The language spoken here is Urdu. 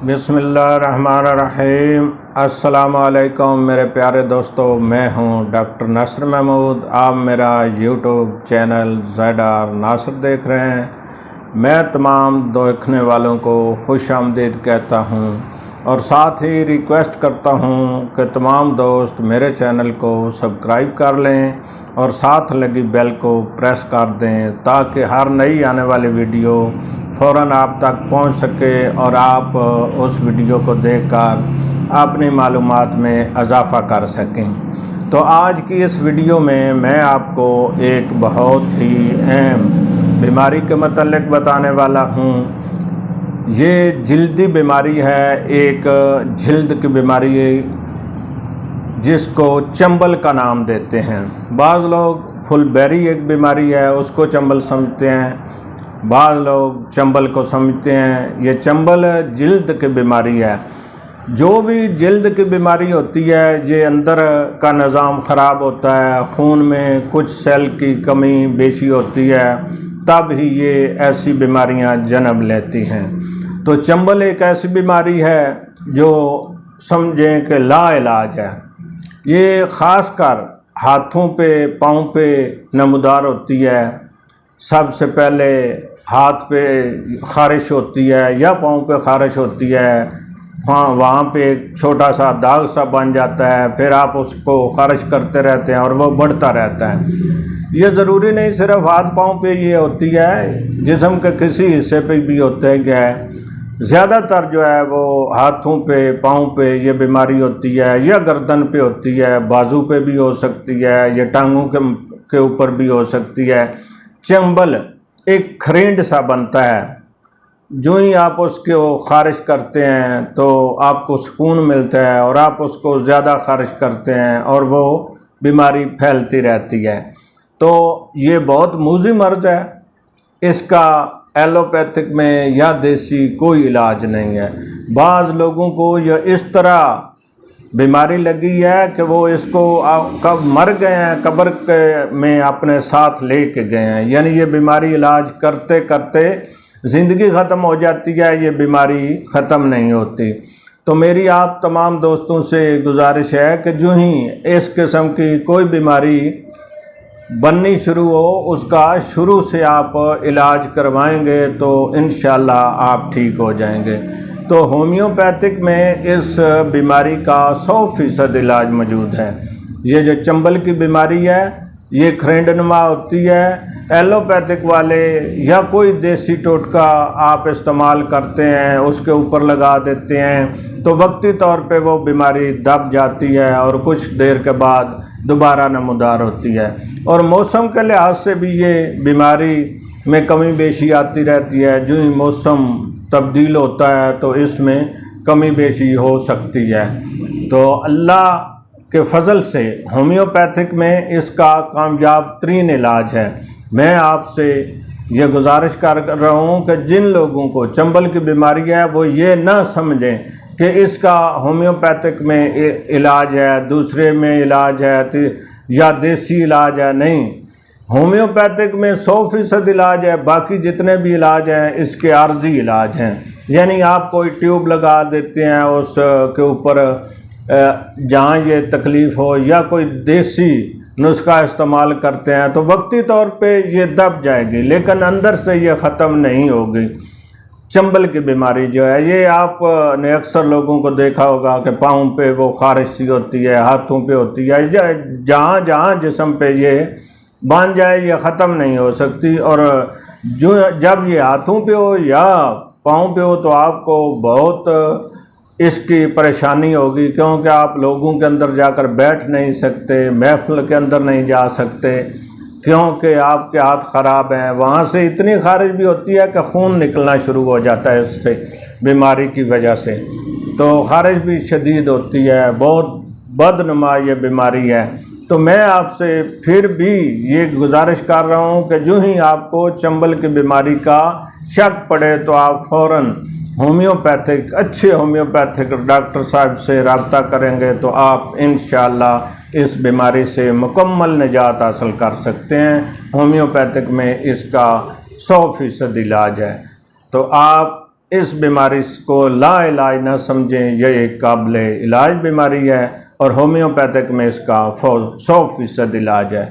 بسم اللہ الرحمن الرحیم۔ السلام علیکم میرے پیارے دوستو، میں ہوں ڈاکٹر ناصر محمود۔ آپ میرا یوٹیوب چینل زیڈار ناصر دیکھ رہے ہیں۔ میں تمام دیکھنے والوں کو خوش آمدید کہتا ہوں اور ساتھ ہی ریکویسٹ کرتا ہوں کہ تمام دوست میرے چینل کو سبسکرائب کر لیں اور ساتھ لگی بیل کو پریس کر دیں تاکہ ہر نئی آنے والی ویڈیو فوراً آپ تک پہنچ سکے اور آپ اس ویڈیو کو دیکھ کر اپنی معلومات میں اضافہ کر سکیں۔ تو آج کی اس ویڈیو میں آپ کو ایک بہت ہی اہم بیماری کے متعلق بتانے والا ہوں۔ یہ جلدی بیماری ہے، ایک جلد کی بیماری ہے جس کو چنبل کا نام دیتے ہیں۔ بعض لوگ پھل بیری ایک بیماری ہے، اس کو چنبل سمجھتے ہیں، بعض لوگ چنبل کو سمجھتے ہیں۔ یہ چنبل جلد کی بیماری ہے۔ جو بھی جلد کی بیماری ہوتی ہے، یہ اندر کا نظام خراب ہوتا ہے، خون میں کچھ سیل کی کمی بیشی ہوتی ہے، تب ہی یہ ایسی بیماریاں جنم لیتی ہیں۔ تو چنبل ایک ایسی بیماری ہے جو سمجھیں کہ لا علاج ہے۔ یہ خاص کر ہاتھوں پہ، پاؤں پہ نمودار ہوتی ہے۔ سب سے پہلے ہاتھ پہ خارش ہوتی ہے یا پاؤں پہ خارش ہوتی ہے، وہاں پہ ایک چھوٹا سا داغ سا بن جاتا ہے، پھر آپ اس کو خارش کرتے رہتے ہیں اور وہ بڑھتا رہتا ہے۔ یہ ضروری نہیں صرف ہاتھ پاؤں پہ یہ ہوتی ہے، جسم کے کسی حصے پہ بھی ہوتا ہے۔ زیادہ تر جو ہے وہ ہاتھوں پہ، پاؤں پہ یہ بیماری ہوتی ہے، یا گردن پہ ہوتی ہے، بازو پہ بھی ہو سکتی ہے، یا ٹانگوں کے اوپر بھی ہو سکتی ہے۔ چنبل ایک کھرینڈ سا بنتا ہے، جو ہی آپ اس کو خارش کرتے ہیں تو آپ کو سکون ملتا ہے اور آپ اس کو زیادہ خارش کرتے ہیں اور وہ بیماری پھیلتی رہتی ہے۔ تو یہ بہت موذی مرض ہے، اس کا ایلوپیتھک میں یا دیسی کوئی علاج نہیں ہے۔ بعض لوگوں کو یہ اس طرح بیماری لگی ہے کہ وہ اس کو کب مر گئے ہیں، قبر میں اپنے ساتھ لے کے گئے ہیں، یعنی یہ بیماری علاج کرتے کرتے زندگی ختم ہو جاتی ہے، یہ بیماری ختم نہیں ہوتی۔ تو میری آپ تمام دوستوں سے گزارش ہے کہ جو ہی اس قسم کی کوئی بیماری بننی شروع ہو، اس کا شروع سے آپ علاج کروائیں گے تو انشاءاللہ آپ ٹھیک ہو جائیں گے۔ تو ہومیوپیتھک میں اس بیماری کا 100% علاج موجود ہے۔ یہ جو چنبل کی بیماری ہے یہ کھرینڈ نما ہوتی ہے۔ ایلوپیتھک والے یا کوئی دیسی ٹوٹکا آپ استعمال کرتے ہیں، اس کے اوپر لگا دیتے ہیں تو وقتی طور پہ وہ بیماری دب جاتی ہے اور کچھ دیر کے بعد دوبارہ نمودار ہوتی ہے۔ اور موسم کے لحاظ سے بھی یہ بیماری میں کمی بیشی آتی رہتی ہے۔ جو ہی موسم تبدیل ہوتا ہے تو اس میں کمی بیشی ہو سکتی ہے۔ تو اللہ کے فضل سے ہومیوپیتھک میں اس کا کامیاب ترین علاج ہے۔ میں آپ سے یہ گزارش کر رہا ہوں کہ جن لوگوں کو چنبل کی بیماری ہے وہ یہ نہ سمجھیں کہ اس کا ہومیوپیتھک میں علاج ہے، دوسرے میں علاج ہے یا دیسی علاج ہے۔ نہیں، ہومیوپیتھک میں 100% علاج ہے، باقی جتنے بھی علاج ہیں اس کے عارضی علاج ہیں۔ یعنی آپ کوئی ٹیوب لگا دیتے ہیں اس کے اوپر جہاں یہ تکلیف ہو، یا کوئی دیسی نسخہ استعمال کرتے ہیں تو وقتی طور پہ یہ دب جائے گی لیکن اندر سے یہ ختم نہیں ہوگی۔ چنبل کی بیماری جو ہے یہ آپ نے اکثر لوگوں کو دیکھا ہوگا کہ پاؤں پہ وہ خارش سی ہوتی ہے، ہاتھوں پہ ہوتی ہے، جہاں جہاں جسم پہ یہ بن جائے یہ ختم نہیں ہو سکتی۔ اور جب یہ ہاتھوں پہ ہو یا پاؤں پہ ہو تو آپ کو بہت اس کی پریشانی ہوگی، کیونکہ آپ لوگوں کے اندر جا کر بیٹھ نہیں سکتے، محفل کے اندر نہیں جا سکتے کیونکہ آپ کے ہاتھ خراب ہیں۔ وہاں سے اتنی خارش بھی ہوتی ہے کہ خون نکلنا شروع ہو جاتا ہے اس سے، بیماری کی وجہ سے۔ تو خارش بھی شدید ہوتی ہے، بہت بدنما یہ بیماری ہے۔ تو میں آپ سے پھر بھی یہ گزارش کر رہا ہوں کہ جو ہی آپ کو چنبل کی بیماری کا شک پڑے تو آپ فوراً ہومیوپیتھک، اچھے ہومیوپیتھک ڈاکٹر صاحب سے رابطہ کریں گے تو آپ انشاءاللہ اس بیماری سے مکمل نجات حاصل کر سکتے ہیں۔ ہومیوپیتھک میں اس کا 100% علاج ہے۔ تو آپ اس بیماری کو لا علاج نہ سمجھیں، یہ ایک قابل علاج بیماری ہے اور ہومیوپیتھک میں اس کا 100% علاج ہے۔